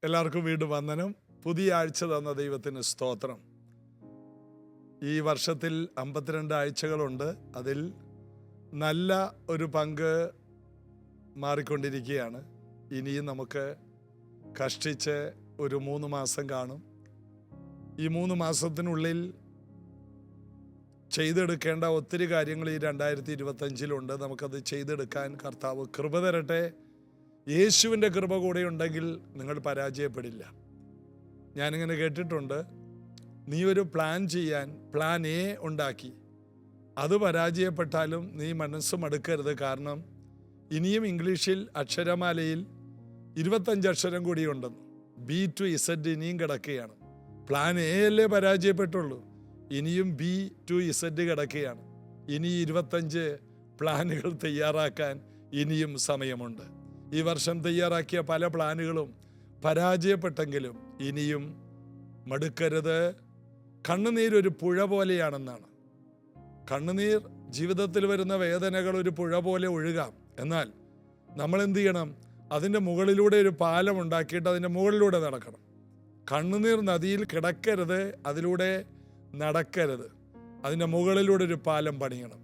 എല്ലാവർക്കും വീണ്ടും വന്ദനം. പുതിയ ആഴ്ച തന്ന ദൈവത്തിന് സ്തോത്രം. ഈ വർഷത്തിൽ 52 ആഴ്ചകളുണ്ട്. അതിൽ നല്ല ഒരു പങ്ക് മാറിക്കൊണ്ടിരിക്കുകയാണ്. ഇനിയും നമുക്ക് കഷ്ടിച്ച് ഒരു 3 മാസം കാണും. ഈ 3 മാസത്തിനുള്ളിൽ ചെയ്തെടുക്കേണ്ട ഒത്തിരി കാര്യങ്ങൾ ഈ 2025 നമുക്കത് ചെയ്തെടുക്കാൻ കർത്താവ് കൃപ തരട്ടെ. യേശുവിൻ്റെ കൃപ കൂടെ ഉണ്ടെങ്കിൽ നിങ്ങൾ പരാജയപ്പെടില്ല. ഞാനിങ്ങനെ കേട്ടിട്ടുണ്ട്, നീ ഒരു പ്ലാൻ ചെയ്യാൻ പ്ലാൻ എ ഉണ്ടാക്കി, അത് പരാജയപ്പെട്ടാലും നീ മനസ്സ് മടുക്കരുത്. കാരണം ഇനിയും ഇംഗ്ലീഷിൽ അക്ഷരമാലയിൽ 25 അക്ഷരം കൂടിയുണ്ടെന്ന്. B to Z ഇനിയും കിടക്കുകയാണ്. പ്ലാൻ എ അല്ലേ പരാജയപ്പെട്ടുള്ളൂ, ഇനിയും B to Z കിടക്കുകയാണ്. ഇനി 25 പ്ലാനുകൾ തയ്യാറാക്കാൻ ഇനിയും സമയമുണ്ട്. ഈ വർഷം തയ്യാറാക്കിയ പല പ്ലാനുകളും പരാജയപ്പെട്ടെങ്കിലും ഇനിയും മടുക്കരുത്. കണ്ണുനീരൊരു പുഴ പോലെയാണെന്നാണ്. കണ്ണുനീർ ജീവിതത്തിൽ വരുന്ന വേദനകൾ ഒരു പുഴ പോലെ ഒഴുകാം. എന്നാൽ നമ്മൾ എന്ത് ചെയ്യണം? അതിൻ്റെ മുകളിലൂടെ ഒരു പാലം ഉണ്ടാക്കിയിട്ട് അതിൻ്റെ മുകളിലൂടെ നടക്കണം. കണ്ണുനീർ നദിയിൽ കിടക്കരുത്, അതിലൂടെ നടക്കരുത്. അതിൻ്റെ മുകളിലൂടെ ഒരു പാലം പണിയണം.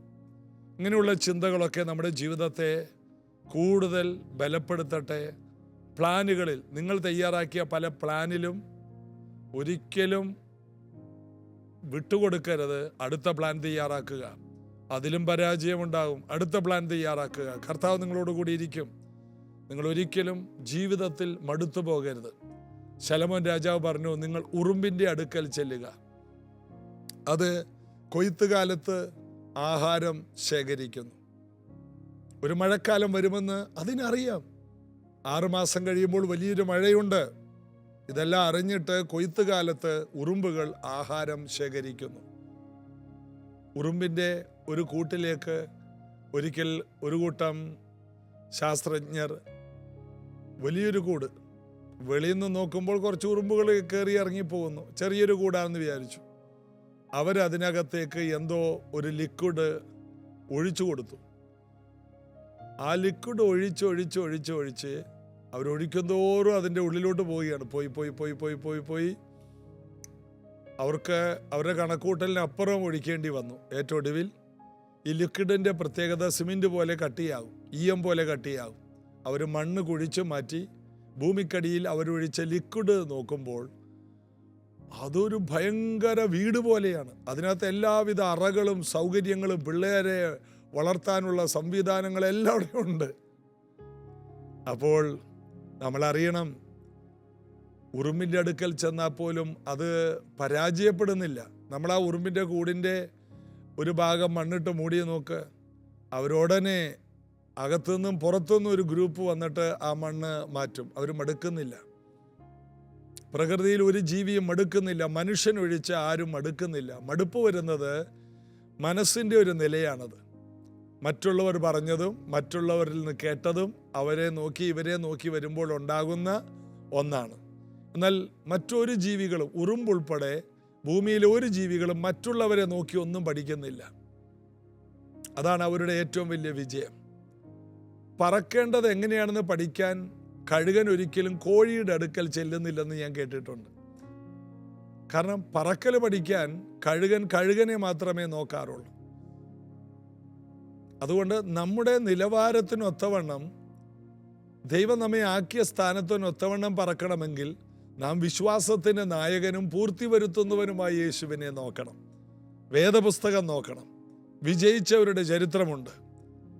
ഇങ്ങനെയുള്ള ചിന്തകളൊക്കെ നമ്മുടെ ജീവിതത്തെ കൂടുതൽ ബലപ്പെടുത്തട്ടെ. പ്ലാനുകളിൽ നിങ്ങൾ തയ്യാറാക്കിയ പല പ്ലാനിലും ഒരിക്കലും വിട്ടുകൊടുക്കരുത്. അടുത്ത പ്ലാൻ തയ്യാറാക്കുക, അതിലും പരാജയമുണ്ടാകും. അടുത്ത പ്ലാൻ തയ്യാറാക്കുക. കർത്താവ് നിങ്ങളോട് കൂടി ഇരിക്കും. നിങ്ങൾ ഒരിക്കലും ജീവിതത്തിൽ മടുത്തു പോകരുത്. ശലോമോൻ രാജാവ് പറഞ്ഞു, നിങ്ങൾ ഉറുമ്പിൻ്റെ അടുക്കൽ ചെല്ലുക, അത് കൊയ്ത്തുകാലത്ത് ആഹാരം ശേഖരിക്കുന്നു. ഒരു മഴക്കാലം വരുമെന്ന് അതിനറിയാം. 6 മാസം കഴിയുമ്പോൾ വലിയൊരു മഴയുണ്ട്. ഇതെല്ലാം അറിഞ്ഞിട്ട് കൊയ്ത്തുകാലത്ത് ഉറുമ്പുകൾ ആഹാരം ശേഖരിക്കുന്നു. ഉറുമ്പിൻ്റെ ഒരു കൂട്ടിലേക്ക് ഒരിക്കൽ ഒരു കൂട്ടം ശാസ്ത്രജ്ഞർ വലിയൊരു കൂട്, വെളിയിൽ നിന്ന് നോക്കുമ്പോൾ കുറച്ച് ഉറുമ്പുകൾ കയറി ഇറങ്ങിപ്പോകുന്നു. ചെറിയൊരു കൂടാണെന്ന് വിചാരിച്ചു. അവരതിനകത്തേക്ക് എന്തോ ഒരു ലിക്വിഡ് ഒഴിച്ചു കൊടുത്തു. ആ ലിക്വിഡ് ഒഴിച്ച് അവരൊഴിക്കുന്തോറും അതിൻ്റെ ഉള്ളിലോട്ട് പോവുകയാണ്. പോയി അവർക്ക് അവരുടെ കണക്കൂട്ടലിന് അപ്പുറം ഒഴിക്കേണ്ടി വന്നു. ഏറ്റവും ഒടുവിൽ ഈ ലിക്വിഡിൻ്റെ പ്രത്യേകത സിമെൻറ്റ് പോലെ കട്ടിയാകും, ഈയം പോലെ കട്ടിയാകും. അവർ മണ്ണ് കുഴിച്ച് മാറ്റി ഭൂമിക്കടിയിൽ അവരൊഴിച്ച ലിക്വിഡ് നോക്കുമ്പോൾ അതൊരു ഭയങ്കര വീട് പോലെയാണ്. അതിനകത്ത് എല്ലാവിധ അറകളും സൗകര്യങ്ങളും പിള്ളേരെ വളർത്താനുള്ള സംവിധാനങ്ങളെല്ലാം അവിടെ ഉണ്ട്. അപ്പോൾ നമ്മളറിയണം, ഉറുമ്പിൻ്റെ അടുക്കൽ ചെന്നാൽ പോലും അത് പരാജയപ്പെടുന്നില്ല. നമ്മൾ ആ ഉറുമ്പിൻ്റെ കൂടിൻ്റെ ഒരു ഭാഗം മണ്ണിട്ട് മൂടി നോക്ക്, അവരുടനെ അകത്തുനിന്നും പുറത്തുനിന്നും ഒരു ഗ്രൂപ്പ് വന്നിട്ട് ആ മണ്ണ് മാറ്റും. അവർ മടുക്കുന്നില്ല. പ്രകൃതിയിൽ ഒരു ജീവിയും മടുക്കുന്നില്ല. മനുഷ്യനൊഴിച്ച് ആരും മടുക്കുന്നില്ല. മടുപ്പ് വരുന്നത് മനസ്സിൻ്റെ ഒരു നിലയാണത്. മറ്റുള്ളവർ പറഞ്ഞതും മറ്റുള്ളവരിൽ നിന്ന് കേട്ടതും അവരെ നോക്കി ഇവരെ നോക്കി വരുമ്പോൾ ഉണ്ടാകുന്ന ഒന്നാണ്. എന്നാൽ മറ്റൊരു ജീവികളും, ഉറുമ്പുൾപ്പെടെ ഭൂമിയിലെ ഒരു ജീവികളും മറ്റുള്ളവരെ നോക്കി ഒന്നും പഠിക്കുന്നില്ല. അതാണ് അവരുടെ ഏറ്റവും വലിയ വിജയം. പറക്കേണ്ടത് എങ്ങനെയാണെന്ന് പഠിക്കാൻ കഴുകൻ ഒരിക്കലും കോഴിയുടെ അടുക്കൽ ചെല്ലുന്നില്ലെന്ന് ഞാൻ കേട്ടിട്ടുണ്ട്. കാരണം പറക്കൽ പഠിക്കാൻ കഴുകനെ മാത്രമേ നോക്കാറുള്ളൂ. അതുകൊണ്ട് നമ്മുടെ നിലവാരത്തിനൊത്തവണ്ണം, ദൈവം നമ്മെ ആക്കിയ സ്ഥാനത്തിനൊത്തവണ്ണം പറക്കണമെങ്കിൽ നാം വിശ്വാസത്തിൻ്റെ നായകനും പൂർത്തി വരുത്തുന്നവനുമായ യേശുവിനെ നോക്കണം. വേദപുസ്തകം നോക്കണം. വിജയിച്ചവരുടെ ചരിത്രമുണ്ട്.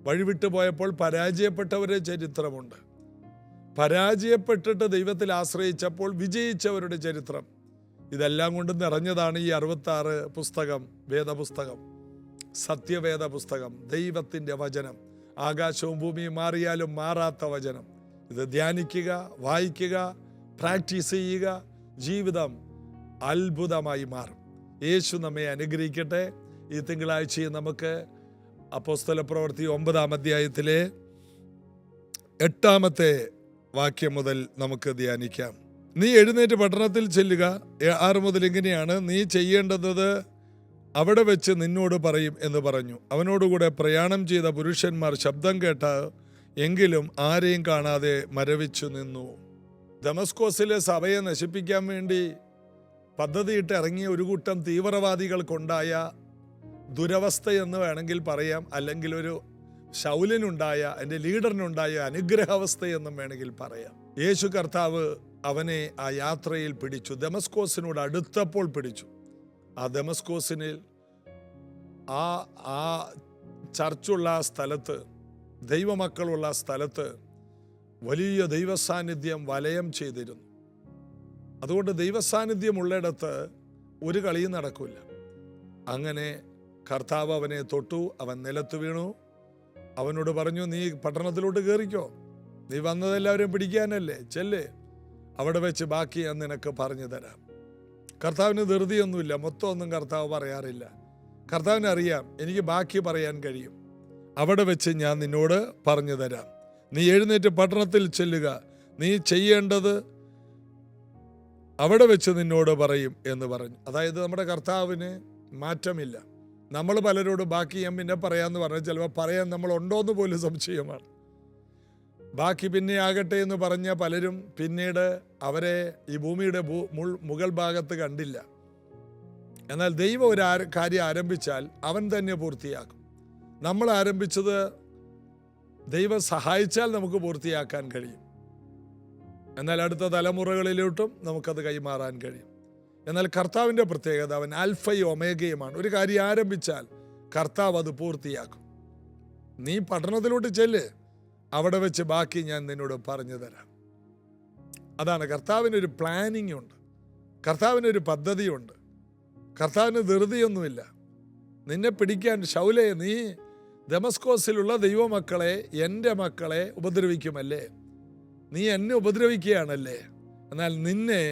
വഴിവിട്ടു പോയപ്പോൾ പരാജയപ്പെട്ടവരുടെ ചരിത്രമുണ്ട്. പരാജയപ്പെട്ടിട്ട് ദൈവത്തിൽ ആശ്രയിച്ചപ്പോൾ വിജയിച്ചവരുടെ ചരിത്രം. ഇതെല്ലാം കൊണ്ട് നിറഞ്ഞതാണ് ഈ 66 പുസ്തകം, വേദപുസ്തകം, സത്യവേദ പുസ്തകം, ദൈവത്തിൻ്റെ വചനം. ആകാശവും ഭൂമിയും മാറിയാലും മാറാത്ത വചനം. ഇത് ധ്യാനിക്കുക, വായിക്കുക, പ്രാക്ടീസ് ചെയ്യുക. ജീവിതം അത്ഭുതമായി മാറും. യേശു നമ്മെ അനുഗ്രഹിക്കട്ടെ. ഈ തിങ്കളാഴ്ചയും നമുക്ക് അപ്പോസ്തലപ്രവൃത്തി 9-ാം അധ്യായത്തിലെ 8-ാമത്തെ വാക്യം മുതൽ നമുക്ക് ധ്യാനിക്കാം. നീ എഴുന്നേറ്റ് പട്ടണത്തിൽ ചെല്ലുക. 6 മുതൽ ഇങ്ങനെയാണ്: നീ ചെയ്യേണ്ടത് അവിടെ വെച്ച് നിന്നോട് പറയും എന്ന് പറഞ്ഞു. അവനോടുകൂടെ പ്രയാണം ചെയ്ത പുരുഷന്മാർ ശബ്ദം കേട്ട എങ്കിലും ആരെയും കാണാതെ മരവിച്ചു നിന്നു. ദമസ്കോസിലെ സഭയെ നശിപ്പിക്കാൻ വേണ്ടി പദ്ധതിയിട്ട് ഇറങ്ങിയ ഒരു കൂട്ടം തീവ്രവാദികൾക്കുണ്ടായ ദുരവസ്ഥ എന്ന് വേണമെങ്കിൽ പറയാം, അല്ലെങ്കിൽ ഒരു ശൗലിനുണ്ടായ, എൻ്റെ ലീഡറിനുണ്ടായ അനുഗ്രഹാവസ്ഥ എന്നും വേണമെങ്കിൽ പറയാം. യേശു കർത്താവ് അവനെ ആ യാത്രയിൽ പിടിച്ചു. ദമസ്കോസിനോട് അടുത്തപ്പോൾ പിടിച്ചു. ആ ദമസ്കോസിനിൽ ആ ചർച്ചുള്ള സ്ഥലത്ത്, ദൈവമക്കളുള്ള സ്ഥലത്ത് വലിയ ദൈവസാന്നിധ്യം വലയം ചെയ്തിരുന്നു. അതുകൊണ്ട് ദൈവസാന്നിധ്യം ഉള്ളിടത്ത് ഒരു കളിയും നടക്കില്ല. അങ്ങനെ കർത്താവ് അവനെ തൊട്ടു. അവൻ നിലത്ത് വീണു. അവനോട് പറഞ്ഞു, നീ പട്ടണത്തിലോട്ട് കയറിക്കോ, നീ വന്നതെല്ലാവരും പിടിക്കാനല്ലേ, ചെല്ല്, അവിടെ വെച്ച് ബാക്കി ഞാൻ നിനക്ക് പറഞ്ഞു തരാം. കർത്താവിന് ധൃതിയൊന്നുമില്ല, മൊത്തമൊന്നും കർത്താവ് പറയാറില്ല. കർത്താവിന് അറിയാം എനിക്ക് ബാക്കി പറയാൻ കഴിയും. അവിടെ വെച്ച് ഞാൻ നിന്നോട് പറഞ്ഞു തരാം. നീ എഴുന്നേറ്റ് പട്ടണത്തിൽ ചെല്ലുക, നീ ചെയ്യേണ്ടത് അവിടെ വെച്ച് നിന്നോട് പറയും എന്ന് പറഞ്ഞു. അതായത് നമ്മുടെ കർത്താവിന് മാറ്റമില്ല. നമ്മൾ പലരോട് ബാക്കി ഞാൻ പിന്നെ പറയാമെന്ന് പറഞ്ഞാൽ ചിലപ്പോൾ പറയാൻ നമ്മളുണ്ടോയെന്ന് പോലും സംശയമാണ്. ബാക്കി പിന്നെ ആകട്ടെ എന്ന് പറഞ്ഞ പലരും പിന്നീട് അവരെ ഈ ഭൂമിയുടെ മുകൾ ഭാഗത്ത് കണ്ടില്ല. എന്നാൽ ദൈവം ഒരു കാര്യം ആരംഭിച്ചാൽ അവൻ തന്നെ പൂർത്തിയാക്കും. നമ്മൾ ആരംഭിച്ചത് ദൈവം സഹായിച്ചാൽ നമുക്ക് പൂർത്തിയാക്കാൻ കഴിയും. എന്നാൽ അടുത്ത തലമുറകളിലോട്ടും നമുക്കത് കൈമാറാൻ കഴിയും. എന്നാൽ കർത്താവിൻ്റെ പ്രത്യേകത, അവൻ ആൽഫയും ഒമേഗയുമാണ്. ഒരു കാര്യം ആരംഭിച്ചാൽ കർത്താവ് അത് പൂർത്തിയാക്കും. നീ പട്ടണത്തിലോട്ട് ചെല്ല്, അവിടെ വെച്ച് ബാക്കി ഞാൻ നിന്നോട് പറഞ്ഞു തരാം. അതാണ് കർത്താവിനൊരു പ്ലാനിങ് ഉണ്ട്, കർത്താവിനൊരു പദ്ധതിയുണ്ട്, കർത്താവിന് ധൃതിയൊന്നുമില്ല. നിന്നെ പിടിക്കാൻ ശൗലേ, നീ ദമസ്കോസിലുള്ള ദൈവമക്കളെ, എൻ്റെ മക്കളെ ഉപദ്രവിക്കുമല്ലേ, നീ എന്നെ ഉപദ്രവിക്കുകയാണല്ലേ, എന്നാൽ നിന്നെ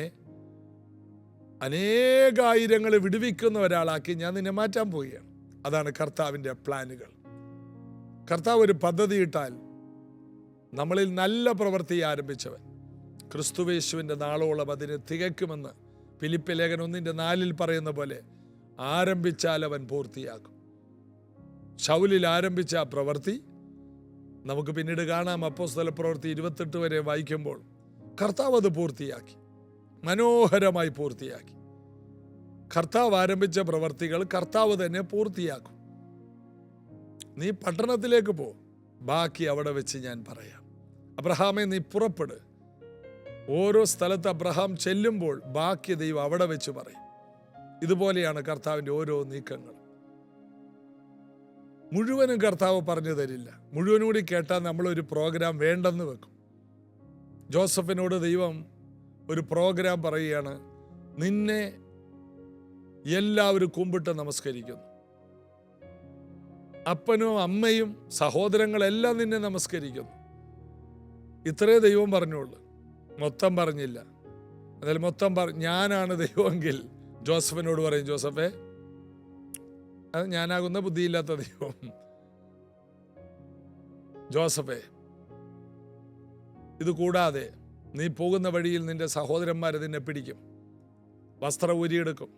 അനേകായിരങ്ങൾ വിടുവിക്കുന്ന ഒരാളാക്കി ഞാൻ നിന്നെ മാറ്റാൻ പോവുകയാണ്. അതാണ് കർത്താവിൻ്റെ പ്ലാനുകൾ. കർത്താവ് ഒരു പദ്ധതി ഇട്ടാൽ നമ്മളിൽ നല്ല പ്രവൃത്തി ആരംഭിച്ചവൻ ക്രിസ്തുവേശുവിൻ്റെ നാളോളം അതിന് തികയ്ക്കുമെന്ന് ഫിലിപ്പ് ലേഖനം 1:4 പറയുന്ന പോലെ ആരംഭിച്ചാൽ അവൻ പൂർത്തിയാക്കും. ശൗലിൽ ആരംഭിച്ച ആ പ്രവൃത്തി നമുക്ക് പിന്നീട് കാണാം. അപ്പോസ്തല പ്രവൃത്തി 28 വരെ വായിക്കുമ്പോൾ കർത്താവ് അത് പൂർത്തിയാക്കി, മനോഹരമായി പൂർത്തിയാക്കി. കർത്താവ് ആരംഭിച്ച പ്രവർത്തികൾ കർത്താവ് തന്നെ പൂർത്തിയാക്കും. നീ പട്ടണത്തിലേക്ക് പോ, ബാക്കി അവിടെ വെച്ച് ഞാൻ പറയാം. അബ്രഹാമേ, നീ പുറപ്പെട്. ഓരോ സ്ഥലത്ത് അബ്രഹാം ചെല്ലുമ്പോൾ ബാക്കി ദൈവം അവിടെ വെച്ച് പറയും. ഇതുപോലെയാണ് കർത്താവിൻ്റെ ഓരോ നീക്കങ്ങളും. മുഴുവനും കർത്താവ് പറഞ്ഞു തരില്ല. മുഴുവനും കൂടി കേട്ടാൽ നമ്മളൊരു പ്രോഗ്രാം വേണ്ടെന്ന് വെക്കും. ജോസഫിനോട് ദൈവം ഒരു പ്രോഗ്രാം പറയുകയാണ്, നിന്നെ എല്ലാവരും കുമ്പിട്ട് നമസ്കരിക്കുന്നു, അപ്പനും അമ്മയും സഹോദരങ്ങളെല്ലാം നിന്നെ നമസ്കരിക്കുന്നു. ഇത്രേ ദൈവം പറഞ്ഞുള്ളൂ, മൊത്തം പറഞ്ഞില്ല. അതിൽ മൊത്തം ഞാനാണ് ദൈവമെങ്കിൽ ജോസഫിനോട് പറയും, ജോസഫേ, അത് ഞാനാകുന്ന ബുദ്ധിയില്ലാത്ത ദൈവം, ജോസഫേ, ഇത് കൂടാതെ നീ പോകുന്ന വഴിയിൽ നിന്റെ സഹോദരന്മാർ നിന്നെ പിടിക്കും, വസ്ത്രം ഊരിയെടുക്കും,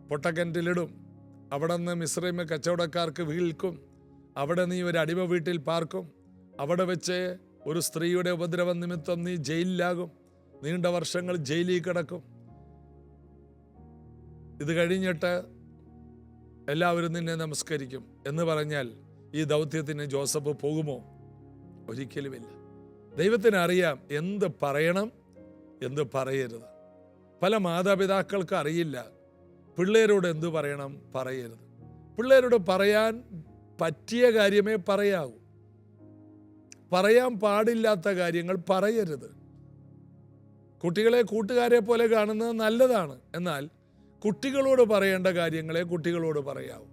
പൊട്ടക്കിണറ്റിലിടും, അവിടെ നിന്ന് മിസ്രൈമ കച്ചവടക്കാർക്ക് വിൽക്കും, അവിടെ നീ ഒരു അടിമ വീട്ടിൽ പാർക്കും, അവിടെ വെച്ച് ഒരു സ്ത്രീയുടെ ഉപദ്രവം നിമിത്തം നീ ജയിലിലാകും, നീണ്ട വർഷങ്ങൾ ജയിലിൽ കിടക്കും. ഇത് കഴിഞ്ഞിട്ട് എല്ലാവരും നിന്നെ നമസ്കരിക്കും എന്ന് പറഞ്ഞാൽ ഈ ദൗത്യത്തിന് ജോസഫ് പോകുമോ? ഒരിക്കലുമില്ല. ദൈവത്തിന് അറിയാം എന്ത് പറയണം, എന്ത് പറയരുത്. പല മാതാപിതാക്കൾക്ക് അറിയില്ല പിള്ളേരോട് എന്ത് പറയണം, പറയരുത്. പിള്ളേരോട് പറയാൻ പറ്റിയ കാര്യമേ പറയാവൂ, പറയാൻ പാടില്ലാത്ത കാര്യങ്ങൾ പറയരുത്. കുട്ടികളെ കൂട്ടുകാരെ പോലെ കാണുന്നത് നല്ലതാണ്, എന്നാൽ കുട്ടികളോട് പറയേണ്ട കാര്യങ്ങളെ കുട്ടികളോട് പറയാവൂ.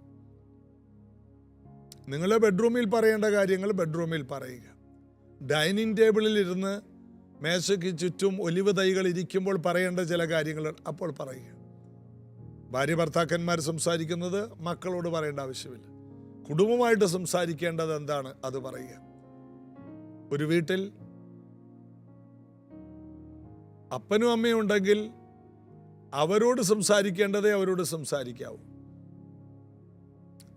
നിങ്ങളെ ബെഡ്റൂമിൽ പറയേണ്ട കാര്യങ്ങൾ ബെഡ്റൂമിൽ പറയുക. ഡൈനിങ് ടേബിളിൽ ഇരുന്ന് മേശയ്ക്ക് ചുറ്റും ഒലിവ് തൈകൾ ഇരിക്കുമ്പോൾ പറയേണ്ട ചില കാര്യങ്ങൾ അപ്പോൾ പറയുക. ഭാര്യ ഭർത്താക്കന്മാർ സംസാരിക്കുന്നത് മക്കളോട് പറയേണ്ട ആവശ്യമില്ല. കുടുംബമായിട്ട് സംസാരിക്കേണ്ടത് എന്താണ് അത് പറയുക. ഒരു വീട്ടിൽ അപ്പനും അമ്മയും ഉണ്ടെങ്കിൽ അവരോട് സംസാരിക്കേണ്ടതേ അവരോട് സംസാരിക്കാവൂ.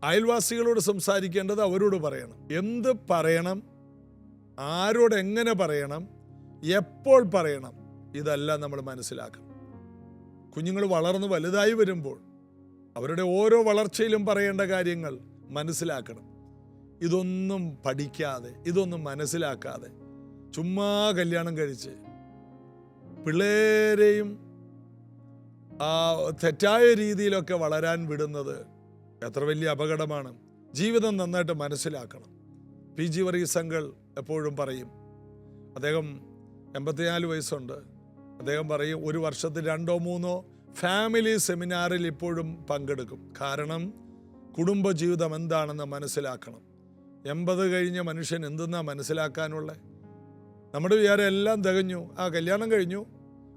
അയൽവാസികളോട് സംസാരിക്കേണ്ടത് അവരോട് പറയണം. എന്ത് പറയണം, ആരോട് എങ്ങനെ പറയണം, എപ്പോൾ പറയണം, ഇതെല്ലാം നമ്മൾ മനസ്സിലാക്കണം. കുഞ്ഞുങ്ങൾ വളർന്ന് വലുതായി വരുമ്പോൾ അവരുടെ ഓരോ വളർച്ചയിലും പറയേണ്ട കാര്യങ്ങൾ മനസ്സിലാക്കണം. ഇതൊന്നും പഠിക്കാതെ, ഇതൊന്നും മനസ്സിലാക്കാതെ ചുമ്മാ കല്യാണം കഴിച്ച് പിള്ളേരെയും തെറ്റായ രീതിയിലൊക്കെ വളരാൻ വിടുന്നത് എത്ര വലിയ അപകടമാണ്. ജീവിതം നന്നായിട്ട് മനസ്സിലാക്കണം. PG വർഗീസ് അങ്കിൾ എപ്പോഴും പറയും, അദ്ദേഹം 84 വയസ്സുണ്ട്, അദ്ദേഹം പറയും ഒരു വർഷത്തിൽ 2-3 ഫാമിലി സെമിനാറിൽ ഇപ്പോഴും പങ്കെടുക്കും. കാരണം കുടുംബജീവിതം എന്താണെന്ന് മനസ്സിലാക്കണം. 80 കഴിഞ്ഞ മനുഷ്യൻ എന്തെന്നാ മനസ്സിലാക്കാനുള്ളത്? നമ്മുടെ വിചാരം എല്ലാം തികഞ്ഞു, കല്യാണം കഴിഞ്ഞു,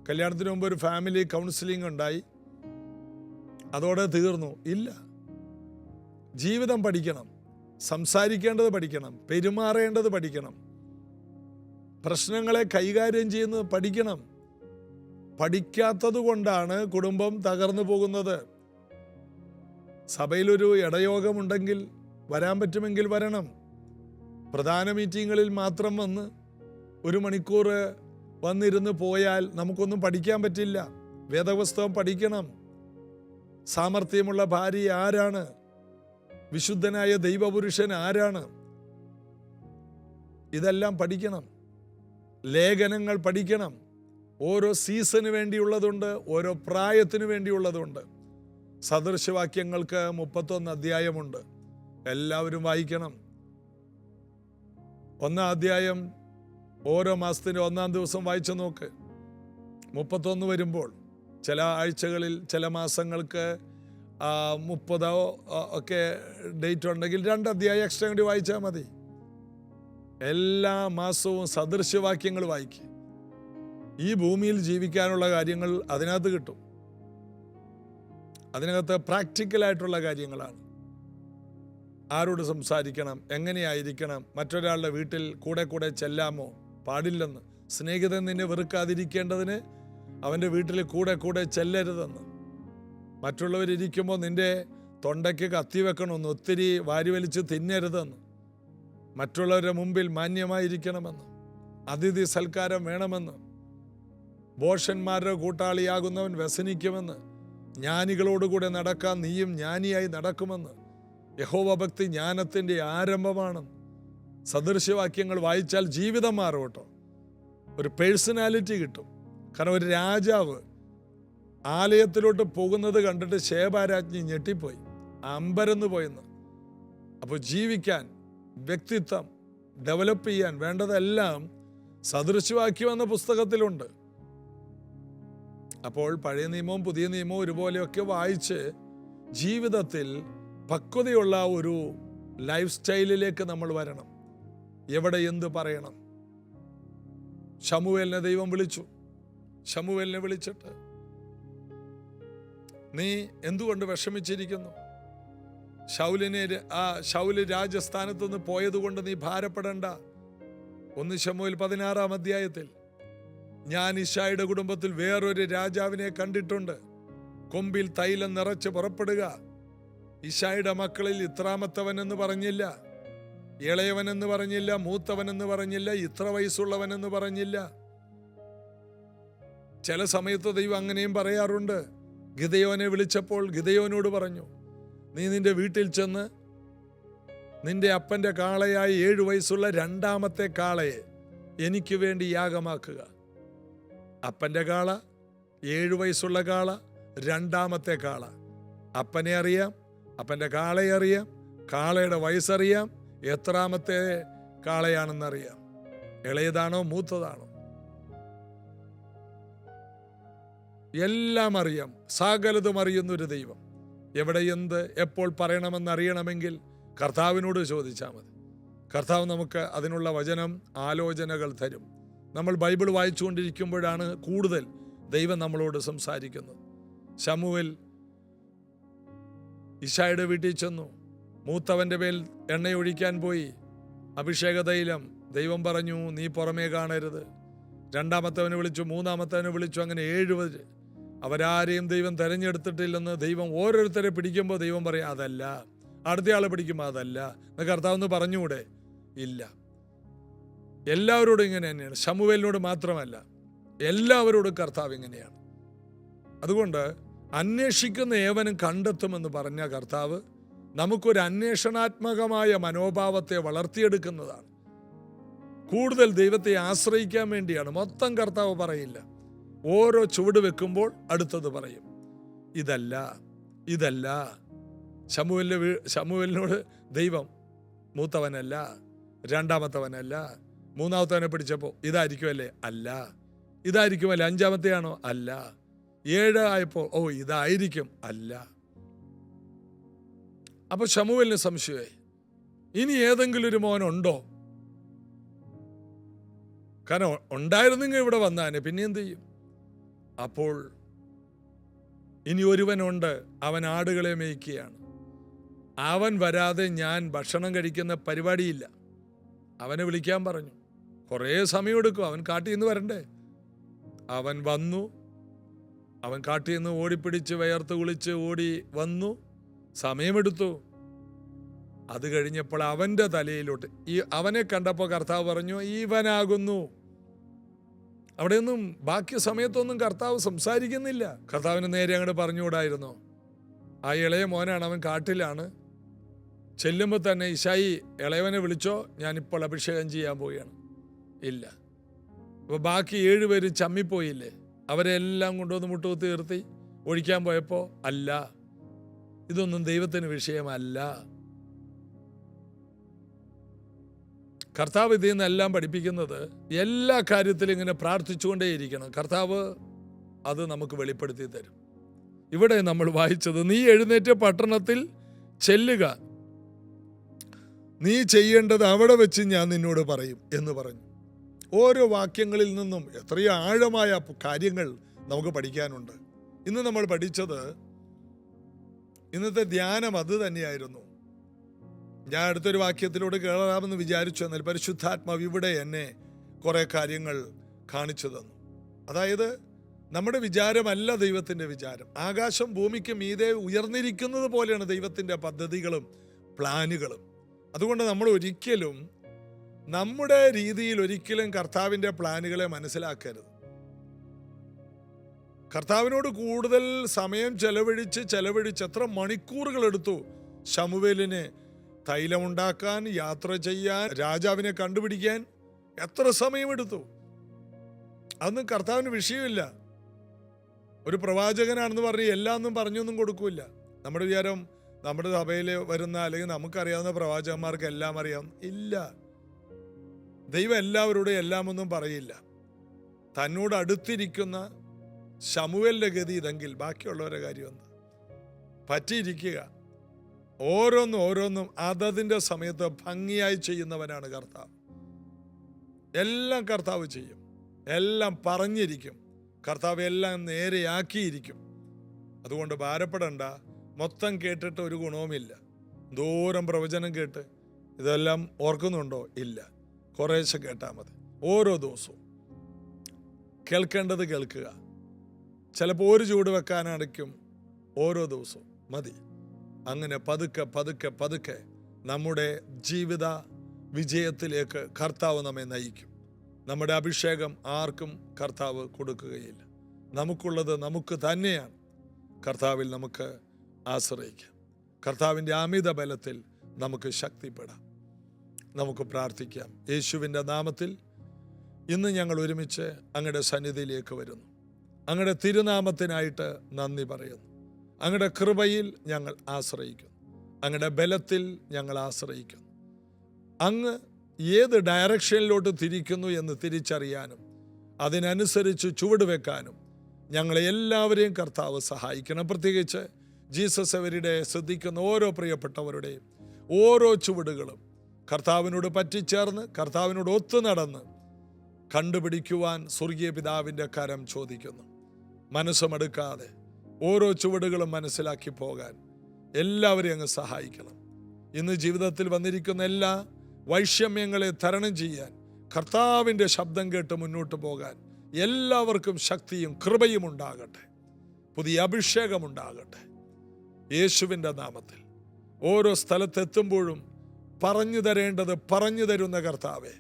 കല്യാണത്തിന് മുമ്പ് ഒരു ഫാമിലി കൗൺസിലിംഗ് ഉണ്ടായി, അതോടെ തീർന്നു. ഇല്ല, ജീവിതം പഠിക്കണം, സംസാരിക്കേണ്ടത് പഠിക്കണം, പെരുമാറേണ്ടത് പഠിക്കണം, പ്രശ്നങ്ങളെ കൈകാര്യം ചെയ്യുന്നത് പഠിക്കണം. പഠിക്കാത്തത് കൊണ്ടാണ് കുടുംബം തകർന്നു പോകുന്നത്. സഭയിലൊരു ഇടയോഗമുണ്ടെങ്കിൽ വരാൻ പറ്റുമെങ്കിൽ വരണം. പ്രധാന മീറ്റിങ്ങുകളിൽ മാത്രം വന്ന് 1 മണിക്കൂർ വന്നിരുന്ന് പോയാൽ നമുക്കൊന്നും പഠിക്കാൻ പറ്റില്ല. വേദപുസ്തകം പഠിക്കണം. സാമർത്ഥ്യമുള്ള ഭാര്യ ആരാണ്? വിശുദ്ധനായ ദൈവപുരുഷൻ ആരാണ്? ഇതെല്ലാം പഠിക്കണം. ലേഖനങ്ങൾ പഠിക്കണം. ഓരോ സീസണിന് വേണ്ടിയുള്ളതുണ്ട്, ഓരോ പ്രായത്തിനു വേണ്ടിയുള്ളതുണ്ട്. സദൃശവാക്യങ്ങൾക്ക് 31 അധ്യായമുണ്ട്, എല്ലാവരും വായിക്കണം. 1 അധ്യായം ഓരോ മാസത്തിൻ്റെ 1-ാം ദിവസം വായിച്ചു നോക്ക്. 31 വരുമ്പോൾ ചില ആഴ്ചകളിൽ ചില മാസങ്ങൾക്ക് 30 ഒക്കെ ഡേറ്റ് ഉണ്ടെങ്കിൽ 2 അധ്യായം എക്സ്ട്രാ കൂടി വായിച്ചാൽ മതി. എല്ലാ മാസവും സദൃശവാക്യങ്ങൾ വായിക്കുക. ഈ ഭൂമിയിൽ ജീവിക്കാനുള്ള കാര്യങ്ങൾ അതിനകത്ത് കിട്ടും. അതിനകത്ത് പ്രാക്ടിക്കലായിട്ടുള്ള കാര്യങ്ങളാണ്. ആരോട് സംസാരിക്കണം, എങ്ങനെയായിരിക്കണം, മറ്റൊരാളുടെ വീട്ടിൽ കൂടെ ചെല്ലാമോ, പാടില്ലെന്ന്. സ്നേഹിതൻ നിന്നെ വെറുക്കാതിരിക്കേണ്ടതിന് അവൻ്റെ വീട്ടിൽ കൂടെ ചെല്ലരുതെന്ന്. മറ്റുള്ളവരിയ്ക്കുമ്പോൾ നിന്റെ തൊണ്ടയ്ക്ക് കത്തി വെക്കണമെന്ന്, ഒത്തിരി വാരി വലിച്ച് തിന്നരുതെന്ന്. മറ്റുള്ളവരുടെ മുമ്പിൽ മാന്യമായിരിക്കണമെന്ന്, അതിഥി സൽക്കാരം വേണമെന്ന്. ഭോഷന്മാരുടെ കൂട്ടാളിയാകുന്നവൻ വ്യസനിക്കുമെന്ന്. ജ്ഞാനികളോടുകൂടെ നടക്കാൻ നീയും ജ്ഞാനിയായി നടക്കുമെന്ന്. യഹോവ ഭക്തി ജ്ഞാനത്തിൻ്റെ ആരംഭമാണ്. സദൃശവാക്യങ്ങൾ വായിച്ചാൽ ജീവിതം മാറും കേട്ടോ. ഒരു പേഴ്സണാലിറ്റി കിട്ടും. കാരണം ഒരു രാജാവ് ആലയത്തിലോട്ട് പോകുന്നത് കണ്ടിട്ട് ശേബാരാജ്ഞി ഞെട്ടിപ്പോയി, അമ്പരന്ന് പോയെന്ന്. അപ്പോൾ ജീവിക്കാൻ, വ്യക്തിത്വം ഡെവലപ്പ് ചെയ്യാൻ വേണ്ടതെല്ലാം സദൃശവാക്യം എന്ന പുസ്തകത്തിലുണ്ട്. അപ്പോൾ പഴയ നിയമവും പുതിയ നിയമവും ഒരുപോലെയൊക്കെ വായിച്ച് ജീവിതത്തിൽ പക്വതയുള്ള ഒരു ലൈഫ് സ്റ്റൈലിലേക്ക് നമ്മൾ വരണം. എവിടെ എന്ത് പറയണം. ശമൂവേലിനെ ദൈവം വിളിച്ചു. ശമൂവേലിനെ വിളിച്ചിട്ട്, നീ എന്തുകൊണ്ട് വിഷമിച്ചിരിക്കുന്നു? ശൗല് രാജസ്ഥാനത്ത് നിന്ന് പോയതുകൊണ്ട് നീ ഭാരപ്പെടണ്ട. 1 ശമൂവേൽ 16-ാം അധ്യായത്തിൽ, ഞാൻ ഇശായിയുടെ കുടുംബത്തിൽ വേറൊരു രാജാവിനെ കണ്ടിട്ടുണ്ട്. കൊമ്പിൽ തൈലം നിറച്ച് പുറപ്പെടുക. ഇശായിയുടെ മക്കളിൽ ഇത്രാമത്തവനെന്ന് പറഞ്ഞില്ല, ഇളയവനെന്ന് പറഞ്ഞില്ല, മൂത്തവനെന്ന് പറഞ്ഞില്ല, ഇത്ര വയസ്സുള്ളവനെന്ന് പറഞ്ഞില്ല. ചില സമയത്ത് ദൈവം അങ്ങനെയും പറയാറുണ്ട്. ഗിദെയോനെ വിളിച്ചപ്പോൾ ഗിദെയോനോട് പറഞ്ഞു, നീ നിന്റെ വീട്ടിൽ ചെന്ന് നിന്റെ അപ്പൻ്റെ കാളയായ 7 വയസ്സുള്ള 2ാമത്തെ കാളയെ എനിക്ക് വേണ്ടി യാഗമാക്കുക. അപ്പൻ്റെ കാള, 7 വയസ്സുള്ള കാള, 2ാമത്തെ കാള. അപ്പനെ അറിയാം, അപ്പൻ്റെ കാളയെ അറിയാം, കാളയുടെ വയസ്സറിയാം, എത്രാമത്തെ കാളയാണെന്നറിയാം. ഇളയതാണോ മൂത്തതാണോ എല്ലാം അറിയാം. സകലതും അറിയുന്നൊരു ദൈവം. എവിടെ എന്ത് എപ്പോൾ പറയണമെന്നറിയണമെങ്കിൽ കർത്താവിനോട് ചോദിച്ചാൽ മതി. കർത്താവ് നമുക്ക് അതിനുള്ള വചനം, ആലോചനകൾ തരും. നമ്മൾ ബൈബിൾ വായിച്ചുകൊണ്ടിരിക്കുമ്പോഴാണ് കൂടുതൽ ദൈവം നമ്മളോട് സംസാരിക്കുന്നത്. ശമൂവേൽ ഇശായിയുടെ വീട്ടിൽ ചെന്നു. മൂത്തവൻ്റെ മേൽ എണ്ണയൊഴിക്കാൻ പോയി. അഭിഷേക തൈലം. ദൈവം പറഞ്ഞു, നീ പുറമേ കാണരുത്. 2ാമത്തവനെ വിളിച്ചു, 3ാമത്തവനെ വിളിച്ചു. അങ്ങനെ 7 പേര്. അവരാരെയും ദൈവം തിരഞ്ഞെടുത്തിട്ടില്ലെന്ന് ദൈവം ഓരോരുത്തരെ പിടിക്കുമ്പോൾ ദൈവം പറയും, അതല്ല. അടുത്തയാളെ പിടിക്കുമ്പോൾ അതല്ല. കർത്താവെന്ന് പറഞ്ഞുകൂടെ? ഇല്ല. എല്ലാവരോടും ഇങ്ങനെ തന്നെയാണ്. ശമൂവേലിനോട് മാത്രമല്ല, എല്ലാവരോടും കർത്താവ് ഇങ്ങനെയാണ്. അതുകൊണ്ട് അന്വേഷിക്കുന്ന ഏവനും കണ്ടെത്തുമെന്ന് പറഞ്ഞ കർത്താവ് നമുക്കൊരു അന്വേഷണാത്മകമായ മനോഭാവത്തെ വളർത്തിയെടുക്കുന്നതാണ്. കൂടുതൽ ദൈവത്തെ ആശ്രയിക്കാൻ വേണ്ടിയാണ്. മൊത്തം കർത്താവ് പറയില്ല. ഓരോ ചുവട് വെക്കുമ്പോൾ അടുത്തത് പറയും, ഇതല്ല ഇതല്ല. ശമൂവേലിനോട് ദൈവം മൂത്തവനല്ല, രണ്ടാമത്തവനല്ല, മൂന്നാമത്തവനെ പിടിച്ചപ്പോൾ ഇതായിരിക്കുമല്ലേ? അല്ല. ഇതായിരിക്കുമല്ലേ? അഞ്ചാമത്തെയാണോ? അല്ല. 7 ആയപ്പോൾ ഓ ഇതായിരിക്കും, അല്ല. അപ്പൊ ശമൂവേലിന് സംശയമായി, ഇനി ഏതെങ്കിലും ഒരു മോനുണ്ടോ? കാരണം ഉണ്ടായിരുന്നെങ്കിൽ ഇവിടെ വന്നാനെ, പിന്നെ എന്ത് ചെയ്യും? അപ്പോൾ ഇനി ഒരുവനുണ്ട്, അവൻ ആടുകളെ മേയ്ക്കുകയാണ്. അവൻ വരാതെ ഞാൻ ഭക്ഷണം കഴിക്കുന്ന പരിപാടിയില്ല. അവനെ വിളിക്കാൻ പറഞ്ഞു. കുറേ സമയമെടുക്കും, അവൻ കാട്ടിൽ നിന്ന് വരണ്ടേ. അവൻ വന്നു. അവൻ കാട്ടിൽ നിന്ന് ഓടിപ്പിടിച്ച് വയർത്ത് കുളിച്ച് ഓടി വന്നു. സമയമെടുത്തു. അത് കഴിഞ്ഞപ്പോൾ അവൻ്റെ തലയിലോട്ട് അവനെ കണ്ടപ്പോൾ കർത്താവ് പറഞ്ഞു, ഇവനാകുന്നു. അവിടെയൊന്നും ബാക്കി സമയത്തൊന്നും കർത്താവ് സംസാരിക്കുന്നില്ല. കർത്താവിന് നേരെ അങ്ങോട്ട് പറഞ്ഞുകൂടായിരുന്നോ? ആ ഇളയ മോനാണ്, അവൻ കാട്ടിലാണ്. ചെല്ലുമ്പോൾ തന്നെ ഇശായി ഇളയവനെ വിളിച്ചോ, ഞാനിപ്പോൾ അഭിഷേകം ചെയ്യാൻ പോവുകയാണ്. ഇല്ല. അപ്പോൾ ബാക്കി 7 പേര് ചമ്മിപ്പോയില്ലേ? അവരെല്ലാം കൊണ്ടുവന്ന് മുട്ടുകുത്തി നിർത്തി ഒഴിക്കാൻ പോയപ്പോൾ അല്ല, ഇതൊന്നും ദൈവത്തിന് വിഷയമല്ല. കർത്താവ് ഇതിൽ നിന്നെല്ലാം പഠിപ്പിക്കുന്നത് എല്ലാ കാര്യത്തിലും ഇങ്ങനെ പ്രാർത്ഥിച്ചുകൊണ്ടേയിരിക്കണം. കർത്താവ് അത് നമുക്ക് വെളിപ്പെടുത്തി തരും. ഇവിടെ നമ്മൾ വായിച്ചത്, നീ എഴുന്നേറ്റ് പട്ടണത്തിൽ ചെല്ലുക, നീ ചെയ്യേണ്ടത് അവിടെ വെച്ച് ഞാൻ നിന്നോട് പറയും എന്ന് പറഞ്ഞു. ഓരോ വാക്യങ്ങളിൽ നിന്നും എത്രയോ ആഴമായ കാര്യങ്ങൾ നമുക്ക് പഠിക്കാനുണ്ട്. ഇന്ന് നമ്മൾ പഠിച്ചത്, ഇന്നത്തെ ധ്യാനം അത് തന്നെയായിരുന്നു. ഞാൻ അടുത്തൊരു വാക്യത്തിലൂടെ കേറാമെന്ന് വിചാരിച്ചു, എന്നാൽ പരിശുദ്ധാത്മാവ് ഇവിടെ എന്നെ കുറേ കാര്യങ്ങൾ കാണിച്ചു തന്നു. അതായത് നമ്മുടെ വിചാരമല്ല ദൈവത്തിൻ്റെ വിചാരം. ആകാശം ഭൂമിക്ക് മീതെ ഉയർന്നിരിക്കുന്നത് പോലെയാണ് ദൈവത്തിൻ്റെ പദ്ധതികളും പ്ലാനുകളും. അതുകൊണ്ട് നമ്മൾ ഒരിക്കലും നമ്മുടെ രീതിയിൽ ഒരിക്കലും കർത്താവിൻ്റെ പ്ലാനുകളെ മനസ്സിലാക്കരുത്. കർത്താവിനോട് കൂടുതൽ സമയം ചെലവഴിച്ച് എത്ര മണിക്കൂറുകൾ എടുത്തു ശമൂവേലിന് തൈലമുണ്ടാക്കാൻ, യാത്ര ചെയ്യാൻ, രാജാവിനെ കണ്ടുപിടിക്കാൻ എത്ര സമയമെടുത്തു? അതൊന്നും കർത്താവിന് വിഷയമില്ല. ഒരു പ്രവാചകനാണെന്ന് പറഞ്ഞ് എല്ലാമൊന്നും പറഞ്ഞൊന്നും കൊടുക്കൂല. നമ്മുടെ വിചാരം നമ്മുടെ സഭയിൽ വരുന്ന അല്ലെങ്കിൽ നമുക്കറിയാവുന്ന പ്രവാചകന്മാർക്ക് എല്ലാം അറിയാം. ഇല്ല. ദൈവം എല്ലാവരോടും എല്ലാമൊന്നും പറയില്ല. തന്നോട് അടുത്തിരിക്കുന്ന ശമൂവേലിന്റെ ഗതി ഇതെങ്കിൽ ബാക്കിയുള്ളവരുടെ കാര്യം എന്താ? പറ്റിയിരിക്കുക. ഓരോന്നും അതതിൻ്റെ സമയത്ത് ഭംഗിയായി ചെയ്യുന്നവനാണ് കർത്താവ്. എല്ലാം കർത്താവ് ചെയ്യും. എല്ലാം പറഞ്ഞിരിക്കും. കർത്താവ് എല്ലാം നേരെയാക്കിയിരിക്കും. അതുകൊണ്ട് ഭാരപ്പെടണ്ട. മൊത്തം കേട്ടിട്ട് ഒരു ഗുണവുമില്ല. ദൂരം പ്രവചനം കേട്ട് ഇതെല്ലാം ഓർക്കുന്നുണ്ടോ? ഇല്ല. കുറേശ്ശെ കേട്ടാൽ മതി. ഓരോ ദിവസവും കേൾക്കേണ്ടത് കേൾക്കുക. ചിലപ്പോൾ ഒരു ചൂട് വെക്കാനായിരിക്കും, ഓരോ ദിവസവും മതി. അങ്ങനെ പതുക്കെ നമ്മുടെ ജീവിത വിജയത്തിലേക്ക് കർത്താവ് നമ്മെ നയിക്കും. നമ്മുടെ അഭിഷേകം ആർക്കും കർത്താവ് കൊടുക്കുകയില്ല. നമുക്കുള്ളത് നമുക്ക് തന്നെയാണ്. കർത്താവിൽ നമുക്ക് ആശ്രയിക്കാം. കർത്താവിൻ്റെ അമിത ബലത്തിൽ നമുക്ക് ശക്തിപ്പെടാം. നമുക്ക് പ്രാർത്ഥിക്കാം. യേശുവിൻ്റെ നാമത്തിൽ ഇന്ന് ഞങ്ങൾ ഒരുമിച്ച് അങ്ങയുടെ സന്നിധിയിലേക്ക് വരുന്നു. അങ്ങയുടെ തിരുനാമത്തിനായിട്ട് നന്ദി പറയുന്നു. അങ്ങയുടെ കൃപയിൽ ഞങ്ങൾ ആശ്രയിക്കുന്നു. അങ്ങയുടെ ബലത്തിൽ ഞങ്ങൾ ആശ്രയിക്കുന്നു. അങ്ങ് ഏത് ഡയറക്ഷനിലോട്ട് തിരിക്കുന്നു എന്ന് തിരിച്ചറിയാനും അതിനനുസരിച്ച് ചുവട് വെക്കാനും ഞങ്ങളെ എല്ലാവരെയും കർത്താവ് സഹായിക്കണം. പ്രത്യേകിച്ച് ജീസസ് അവരുടെ ശ്രദ്ധിക്കുന്ന ഓരോ പ്രിയപ്പെട്ടവരുടെയും ഓരോ ചുവടുകളും കർത്താവിനോട് പറ്റിച്ചേർന്ന് കർത്താവിനോട് ഒത്തു നടന്ന് കണ്ടുപിടിക്കുവാൻ സ്വർഗീയ പിതാവിൻ്റെ കരം ചോദിക്കുന്നു. മനസ്സുമെടുക്കാതെ ഓരോ ചുവടുകളും മനസ്സിലാക്കി പോകാൻ എല്ലാവരെയും അങ്ങ് സഹായിക്കണം. ഇന്ന് ജീവിതത്തിൽ വന്നിരിക്കുന്ന എല്ലാ വൈഷമ്യങ്ങളെ തരണം ചെയ്യാൻ, കർത്താവിൻ്റെ ശബ്ദം കേട്ട് മുന്നോട്ട് പോകാൻ എല്ലാവർക്കും ശക്തിയും കൃപയും ഉണ്ടാകട്ടെ. പുതിയ അഭിഷേകമുണ്ടാകട്ടെ. യേശുവിൻ്റെ നാമത്തിൽ ഓരോ സ്ഥലത്തെത്തുമ്പോഴും പറഞ്ഞു തരേണ്ടത് പറഞ്ഞു തരുന്ന കർത്താവേ,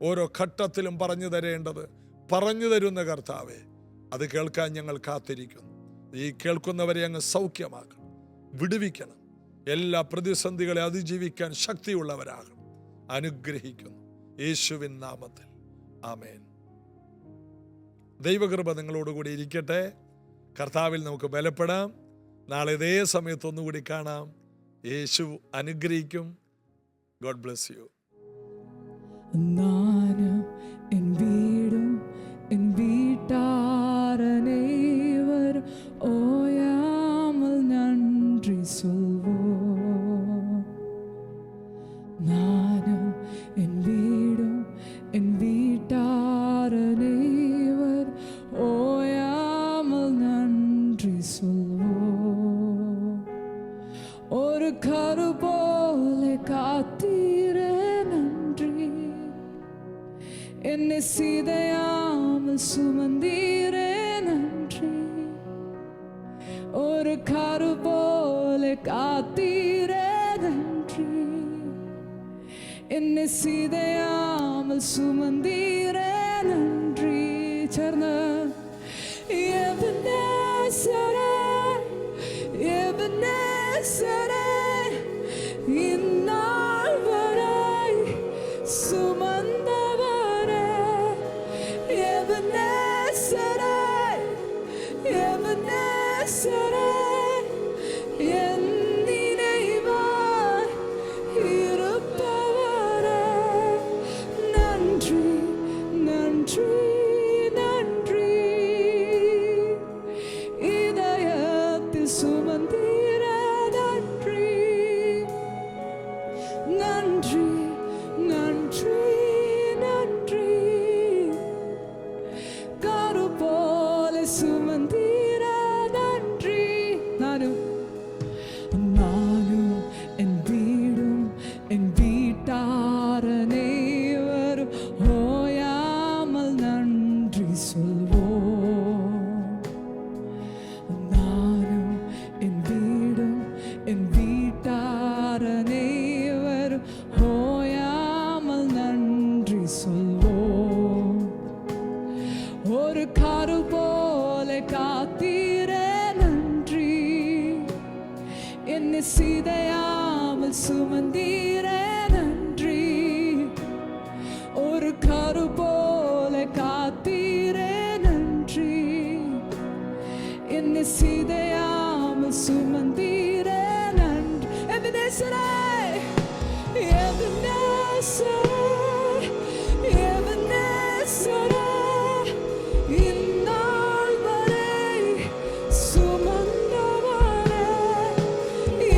ഓരോ ഘട്ടത്തിലും പറഞ്ഞു തരേണ്ടത് പറഞ്ഞു തരുന്ന കർത്താവേ, അത് കേൾക്കാൻ ഞങ്ങൾ കാത്തിരിക്കുന്നു. ഈ കേൾക്കുന്നവരെ അങ്ങ് സൗഖ്യമാക്കണം, വിടുവിക്കണം, എല്ലാ പ്രതിസന്ധികളെ അതിജീവിക്കാൻ ശക്തിയുള്ളവരാകണം. അനുഗ്രഹിക്കുന്നു യേശുവിൻ നാമത്തിൽ, ആമേൻ. ദൈവകൃപ നിങ്ങളോടുകൂടി ഇരിക്കട്ടെ. കർത്താവിൽ നമുക്ക് ബലപ്പെടാം. നാളെ ഇതേ സമയത്തൊന്നുകൂടി കാണാം. യേശു അനുഗ്രഹിക്കും. God bless you. நானும் என் வீடும் என் வீட்டார் அனைவரும் ஓயாமல் நன்றி சொல்வோம். நானும் என் வீடும் என் வீட்டார் அனைவரும் ஓயாமல் நன்றி சொல்வோம். ஒரு கரு போல காத்தீரே நன்றி, என்னை சிதையாமல் சுமந்தீரே நன்றி. ஒரு கரு போல காத்தீரே நன்றி, என்னை சிதையாமல் சுமந்தீரே நன்றி. சேர்ந்த எபனேசரே, எபனேசரே, இந்நாள் வரை சுமந்தவரே. எபனேசரே, எபனேசரே, என் நினைவாய் இருப்பவரே. நன்றி, நன்றி, நன்றி. இதயத்தில் சுமந்தீர நன்றி, நன்றி, நன்றி, நன்றி. கரு போல சுமந்தீர நன்றி. நானும் என் வீடும் என் வீட்டார் அனைவரும் ஓயாமல் நன்றி சொல்வோம். நானும் என் வீடும் என் வீட்டார் அனைவரும் ஓயாமல் நன்றி சொல்வோம். ஒரு கரு போல காத்தீரே நன்றி, என்னை சிதையாமல் சுமந்தீரே நன்றி. ஒரு கரு போல காத்தீரே நன்றி, என்னை சிதையாமல் சுமந்தீரே நன்றி. எபனேசரே, எபனேசரே, எபனேசரே, இந்நாள் வரை சுமந்தவரே.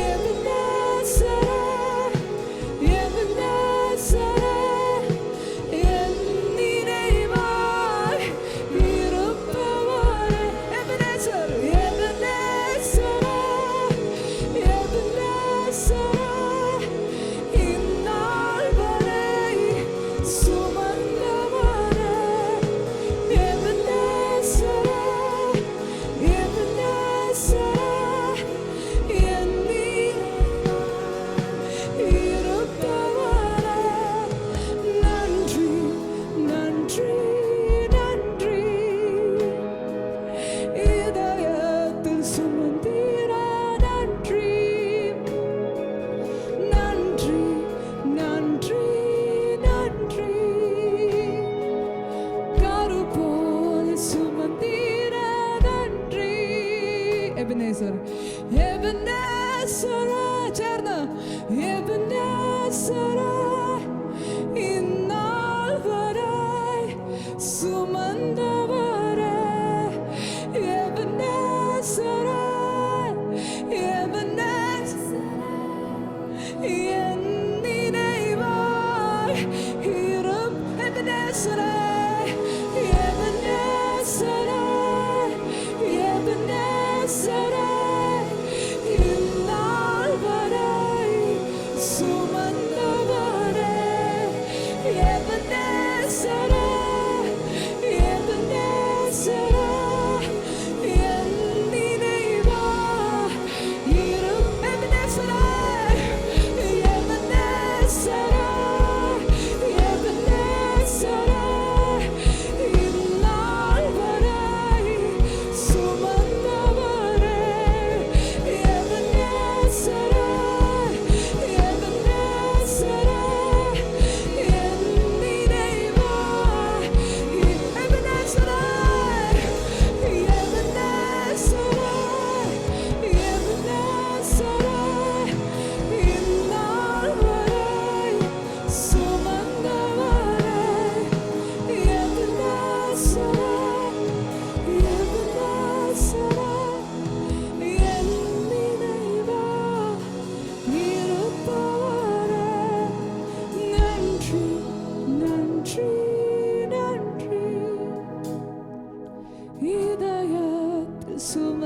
எபனேசரே, எபனேசரே, என் நினைவாய் இருப்பவரே. எபனேசர், எபனேசரே, எபனேசரே, இந்நாள் வரை சுமந்தவரே. எபனேசரே, எபனேசரே, என் நினைவாய் இருப்பவரே. நன்றி, நன்றி, நன்றி. இதயத்தில் சுமந்தீர நன்றி, நன்றி, நன்றி, நன்றி. கரு போல சுமந்தீர நன்றி. எபனேசர், எபனேசரே, சேர்ந்த எபனேசரே, இந்நாள் வரை சுமந்தவரே. எபனேசரே, எபனேசரே, என் நினைவாய் இரும். எபனேசரே, எபனேசரே, எபனேசரே, இந்நாள் வரை சுமந்தவரே. எபனேசரே, எபனேசரே, Jesus.